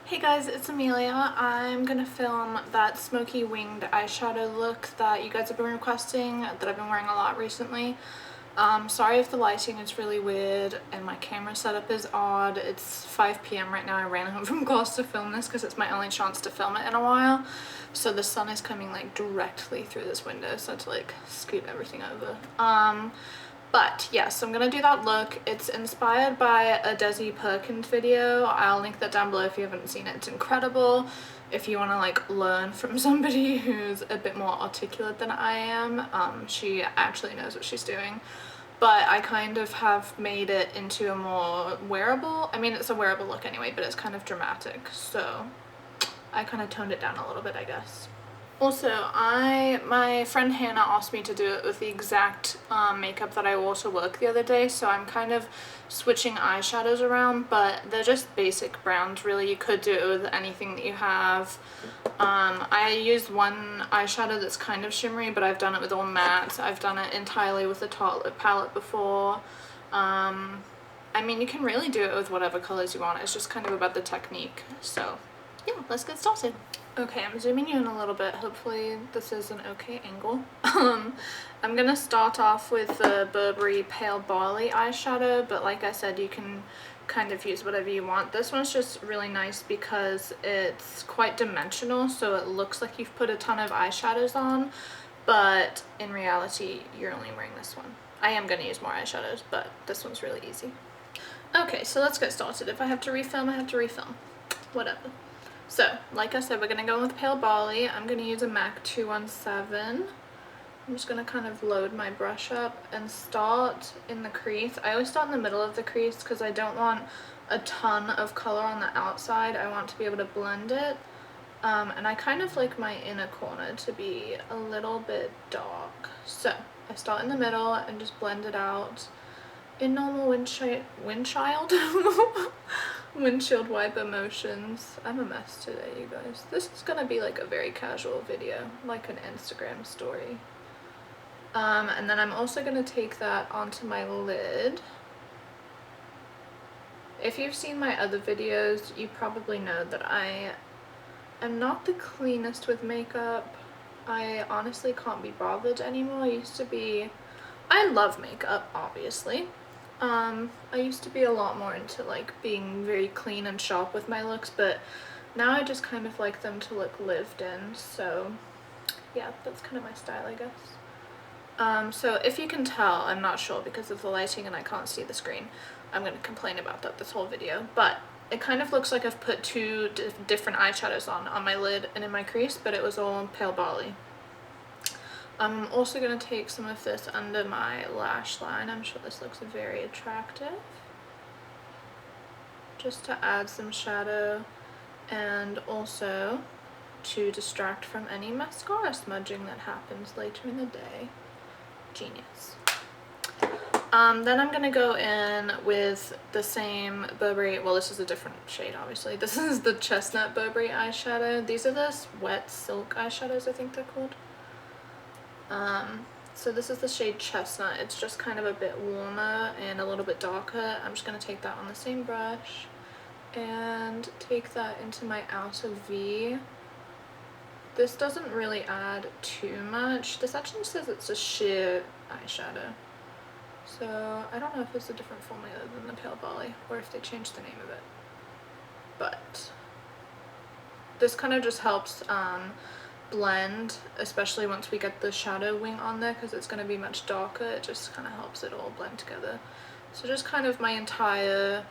Hey guys, it's Amelia. I'm gonna film that smoky winged eyeshadow look that you guys have been requesting, that I've been wearing a lot recently. Sorry if the lighting is really weird and my camera setup is odd. It's 5 p.m. right now. I ran home from class to film this because it's my only chance to film it in a while. So the sun is coming like directly through this window, so I have to like scoot everything over. But yes, so I'm gonna do that look. It's inspired by a Desi Perkins video. I'll link that down below if you haven't seen it. It's incredible. If you want to like learn from somebody who's a bit more articulate than I am, she actually knows what she's doing. But I kind of have made it into a more wearable, I mean it's a wearable look anyway, but it's kind of dramatic. So I kind of toned it down a little bit, I guess. Also, my friend Hannah asked me to do it with the exact makeup that I wore to work the other day, so I'm kind of switching eyeshadows around, but they're just basic browns really. You could do it with anything that you have. I used one eyeshadow that's kind of shimmery, but I've done it with all mattes. I've done it entirely with the Tartelette palette before. I mean, you can really do it with whatever colors you want. It's just kind of about the technique. So yeah, let's get started. Okay, I'm zooming in a little bit. Hopefully this is an okay angle. I'm gonna start off with the Burberry Pale Barley eyeshadow, but like I said, you can kind of use whatever you want. This one's just really nice because it's quite dimensional, so it looks like you've put a ton of eyeshadows on, but in reality, you're only wearing this one. I am gonna use more eyeshadows, but this one's really easy. Okay, so let's get started. If I have to refilm, I have to refilm. Whatever. So, like I said, we're going to go with Pale Barley. I'm going to use a MAC 217. I'm just going to kind of load my brush up and start in the crease. I always start in the middle of the crease because I don't want a ton of color on the outside. I want to be able to blend it. And I kind of like my inner corner to be a little bit dark. So, I start in the middle and just blend it out in normal windshield wiper motions. I'm a mess today, you guys. This is gonna be like a very casual video, like an Instagram story. And then I'm also gonna take that onto my lid. If you've seen my other videos, you probably know that I am not the cleanest with makeup. I honestly can't be bothered anymore. I love makeup, obviously. I used to be a lot more into like being very clean and sharp with my looks, but now I just kind of like them to look lived in, so yeah, that's kind of my style, I guess. So if you can tell, I'm not sure because of the lighting and I can't see the screen. I'm going to complain about that this whole video, but it kind of looks like I've put two different eyeshadows on my lid and in my crease, but it was all Pale Barley. I'm also going to take some of this under my lash line. I'm sure this looks very attractive. Just to add some shadow and also to distract from any mascara smudging that happens later in the day. Genius. Then I'm going to go in with the same Burberry, well this is a different shade obviously. This is the Chestnut Burberry eyeshadow. These are the wet silk eyeshadows, I think they're called. So this is the shade Chestnut. It's just kind of a bit warmer and a little bit darker. I'm just going to take that on the same brush and take that into my outer V. This doesn't really add too much. This actually says it's a sheer eyeshadow. So I don't know if it's a different formula than the Pale Barley or if they changed the name of it. But this kind of just helps blend, especially once we get the shadow wing on there because it's going to be much darker. It just kind of helps it all blend together. So just kind of my entire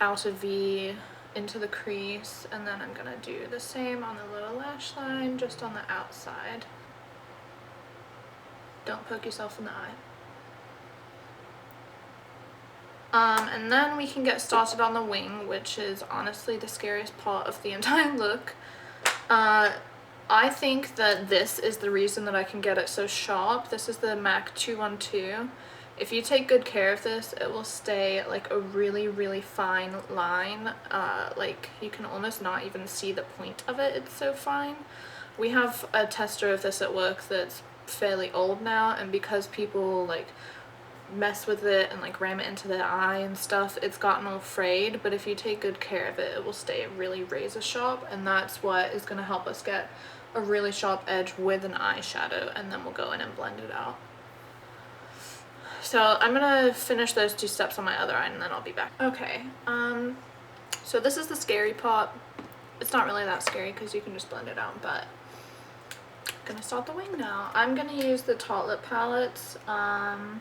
outer V into the crease, and then I'm going to do the same on the lower lash line, just on the outside. Don't poke yourself in the eye. And then we can get started on the wing, which is honestly the scariest part of the entire look. I think that this is the reason that I can get it so sharp. This is the MAC 212. If you take good care of this, it will stay like a really, really fine line. Like you can almost not even see the point of it. It's so fine. We have a tester of this at work that's fairly old now, and because people like mess with it and like ram it into the eye and stuff, it's gotten all frayed, but if you take good care of it, it will stay really razor sharp, and that's what is going to help us get a really sharp edge with an eyeshadow, and then we'll go in and blend it out. So I'm gonna finish those 2 steps on my other eye and then I'll be back. Okay, so this is the scary part. It's not really that scary because you can just blend it out, but I'm gonna start the wing now. I'm gonna use the Tartelette palettes. I'm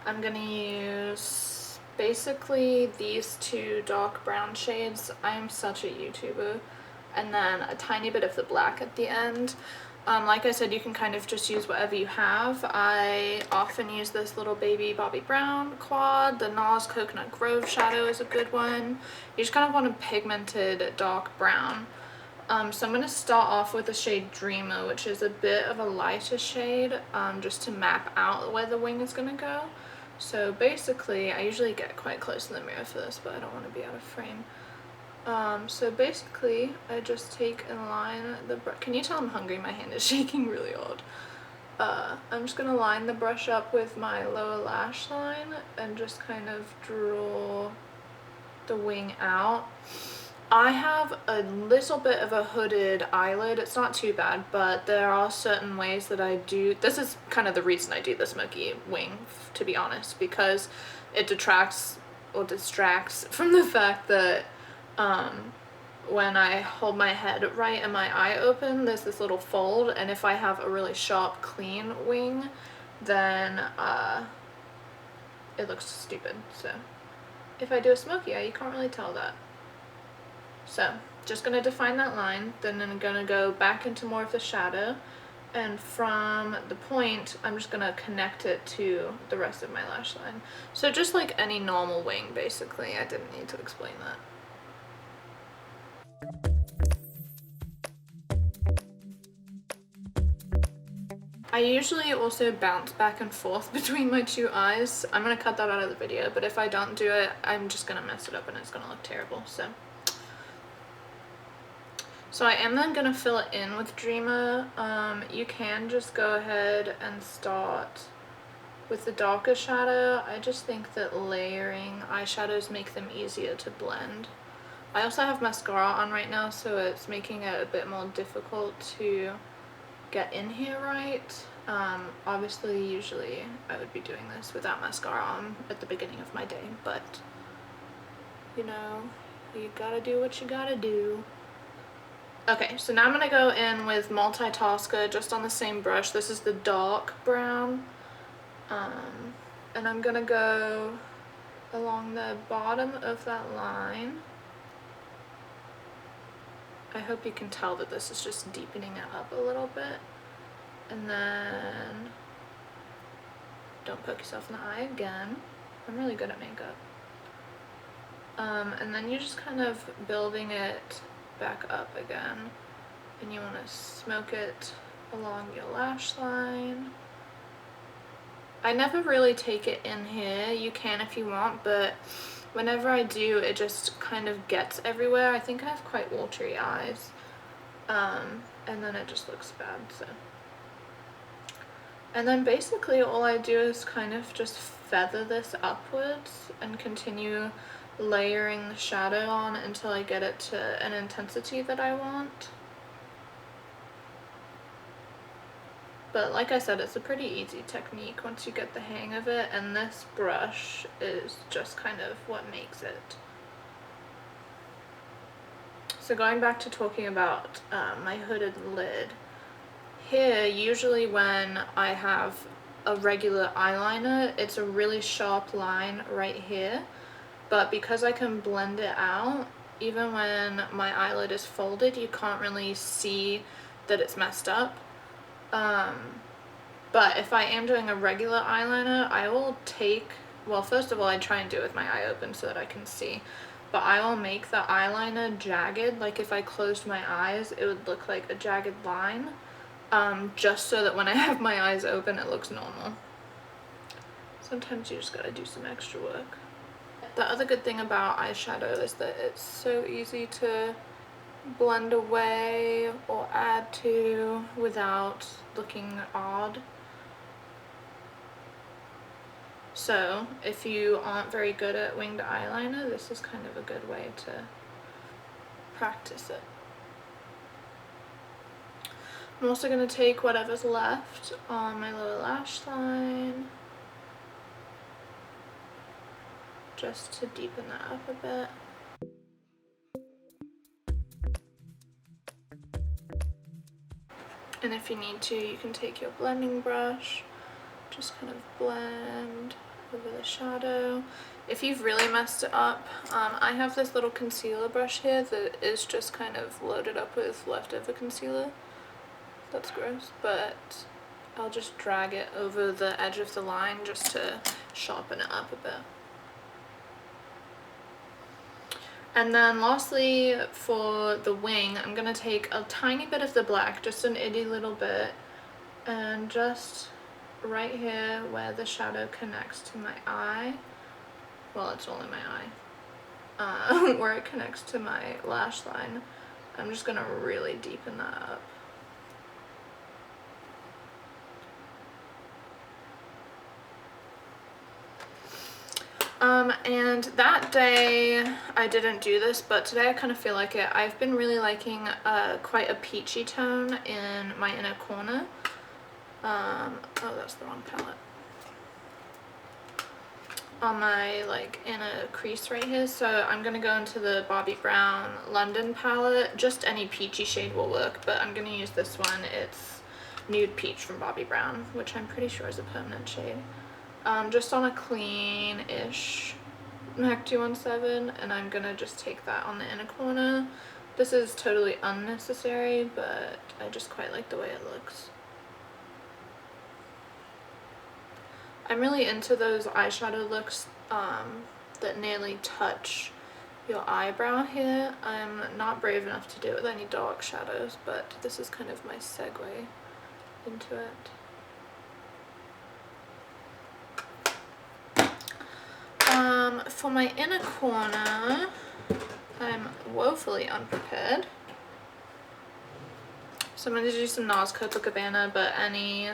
gonna use basically these 2 dark brown shades. I am such a YouTuber. And then a tiny bit of the black at the end. Like I said, you can kind of just use whatever you have. I often use this little baby Bobbi Brown quad. The NARS Coconut Grove shadow is a good one. You just kind of want a pigmented dark brown. So I'm going to start off with the shade Dreamer, which is a bit of a lighter shade, just to map out where the wing is going to go. So basically, I usually get quite close to the mirror for this, but I don't want to be out of frame. So basically, I just take and line the brush. Can you tell I'm hungry? My hand is shaking really odd. I'm just going to line the brush up with my lower lash line and just kind of draw the wing out. I have a little bit of a hooded eyelid. It's not too bad, but there are certain ways that I do. This is kind of the reason I do the smoky wing, to be honest, because it detracts or distracts from the fact that when I hold my head right and my eye open, there's this little fold, and if I have a really sharp, clean wing, then it looks stupid. So if I do a smoky eye, you can't really tell that. So just gonna define that line, then I'm gonna go back into more of the shadow, and from the point, I'm just gonna connect it to the rest of my lash line. So just like any normal wing, basically. I didn't need to explain that. I usually also bounce back and forth between my 2 eyes. I'm gonna cut that out of the video, but if I don't do it, I'm just gonna mess it up and it's gonna look terrible. So I am then gonna fill it in with Dreamer. You can just go ahead and start with the darker shadow. I just think that layering eyeshadows make them easier to blend. I also have mascara on right now, so it's making it a bit more difficult to get in here right. Obviously, usually I would be doing this without mascara on at the beginning of my day, but you know, you gotta do what you gotta do. Okay, so now I'm gonna go in with Multitasker just on the same brush. This is the dark brown. And I'm gonna go along the bottom of that line. I hope you can tell that this is just deepening it up a little bit. And then don't poke yourself in the eye again. I'm really good at makeup. And then you're just kind of building it back up again. And you want to smoke it along your lash line. I never really take it in here. You can if you want, but whenever I do, it just kind of gets everywhere. I think I have quite watery eyes. And then it just looks bad, so. And then basically all I do is kind of just feather this upwards and continue layering the shadow on until I get it to an intensity that I want. But like I said, it's a pretty easy technique once you get the hang of it, and this brush is just kind of what makes it. So going back to talking about my hooded lid, here usually when I have a regular eyeliner, it's a really sharp line right here, but because I can blend it out, even when my eyelid is folded, you can't really see that it's messed up. But if I am doing a regular eyeliner, I will take, well, first of all, I try and do it with my eye open so that I can see, but I will make the eyeliner jagged. Like if I closed my eyes, it would look like a jagged line, just so that when I have my eyes open, it looks normal. Sometimes you just gotta do some extra work. The other good thing about eyeshadow is that it's so easy to blend away or add to without looking odd. So if you aren't very good at winged eyeliner, this is kind of a good way to practice it. I'm also going to take whatever's left on my lower lash line just to deepen that up a bit. And if you need to, you can take your blending brush, just kind of blend over the shadow. If you've really messed it up, I have this little concealer brush here that is just kind of loaded up with leftover concealer. That's gross, but I'll just drag it over the edge of the line just to sharpen it up a bit. And then lastly, for the wing, I'm going to take a tiny bit of the black, just an itty little bit, and just right here where the shadow connects to my eye, well, it's only my eye, where it connects to my lash line, I'm just going to really deepen that up. And that day I didn't do this, but today I kind of feel like it. I've been really liking quite a peachy tone in my inner corner. Oh, that's the wrong palette. On my like inner crease right here, so I'm gonna go into the Bobbi Brown London palette. Just any peachy shade will work, but I'm gonna use this one. It's Nude Peach from Bobbi Brown, which I'm pretty sure is a permanent shade. Just on a clean-ish MAC 217, and I'm gonna just take that on the inner corner. This is totally unnecessary, but I just quite like the way it looks. I'm really into those eyeshadow looks that nearly touch your eyebrow here. I'm not brave enough to do it with any dark shadows, but this is kind of my segue into it. For my inner corner, I'm woefully unprepared. So I'm going to do some NARS Copacabana, but any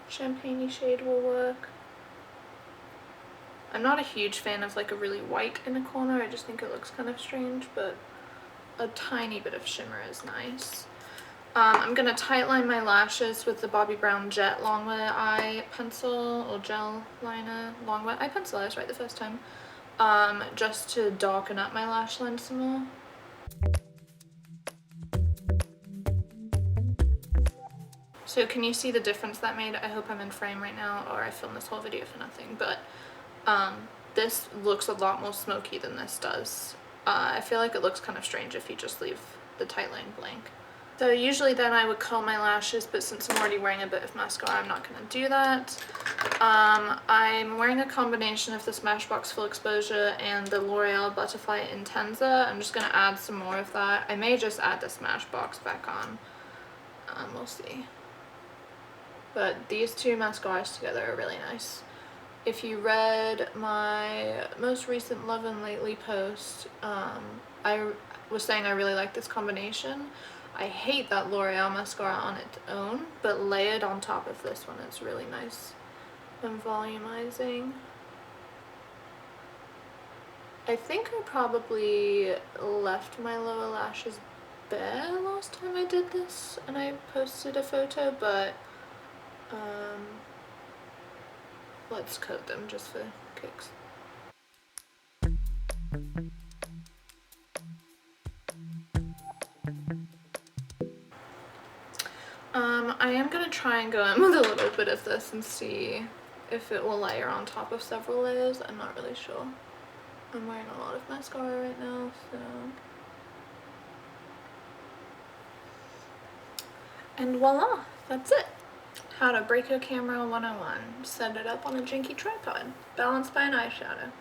champagne-y shade will work. I'm not a huge fan of like a really white inner corner, I just think it looks kind of strange, but a tiny bit of shimmer is nice. I'm going to tightline my lashes with the Bobbi Brown Jet Longwear Eye Pencil, or Gel Liner, Longwear Eye Pencil, I was right the first time, just to darken up my lash line some more. So can you see the difference that made? I hope I'm in frame right now, or I filmed this whole video for nothing, but this looks a lot more smoky than this does. I feel like it looks kind of strange if you just leave the tightline blank. So usually then I would curl my lashes, but since I'm already wearing a bit of mascara, I'm not going to do that. I'm wearing a combination of the Smashbox Full Exposure and the L'Oreal Butterfly Intensa. I'm just going to add some more of that. I may just add the Smashbox back on. We'll see. But these two mascaras together are really nice. If you read my most recent Love and Lately post, I was saying I really like this combination. I hate that L'Oreal mascara on its own, but layered on top of this one, it's really nice and volumizing. I think I probably left my lower lashes bare last time I did this and I posted a photo, but let's coat them just for kicks. I am going to try and go in with a little bit of this and see if it will layer on top of several layers. I'm not really sure. I'm wearing a lot of mascara right now, so... And voila! That's it! How to break your camera 101. Set it up on a janky tripod. Balanced by an eyeshadow.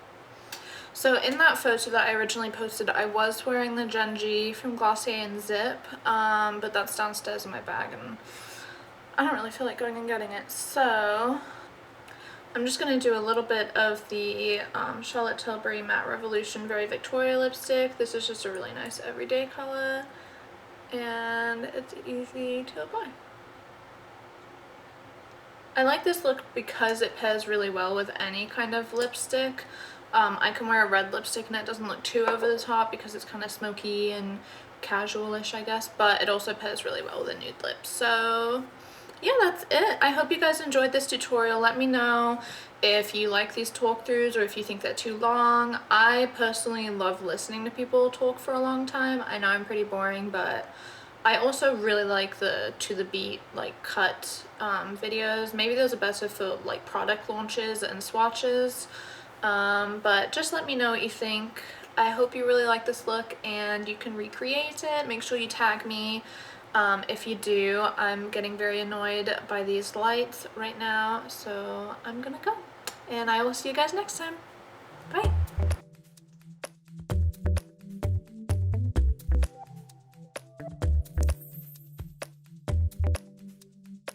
So in that photo that I originally posted, I was wearing the Gen G from Glossier and Zip, but that's downstairs in my bag and I don't really feel like going and getting it. So I'm just going to do a little bit of the Charlotte Tilbury Matte Revolution Very Victoria lipstick. This is just a really nice everyday color and it's easy to apply. I like this look because it pairs really well with any kind of lipstick. I can wear a red lipstick and it doesn't look too over the top because it's kind of smoky and casual-ish, I guess, but it also pairs really well with a nude lip. So yeah, that's it. I hope you guys enjoyed this tutorial. Let me know if you like these talk throughs or if you think they're too long. I personally love listening to people talk for a long time. I know I'm pretty boring, but I also really like the to the beat like cut videos. Maybe those are better for like product launches and swatches, but just let me know what you think. I hope you really like this look and you can recreate it. Make sure you tag me if you do. I'm getting very annoyed by these lights right now, so I'm gonna go and I will see you guys next time.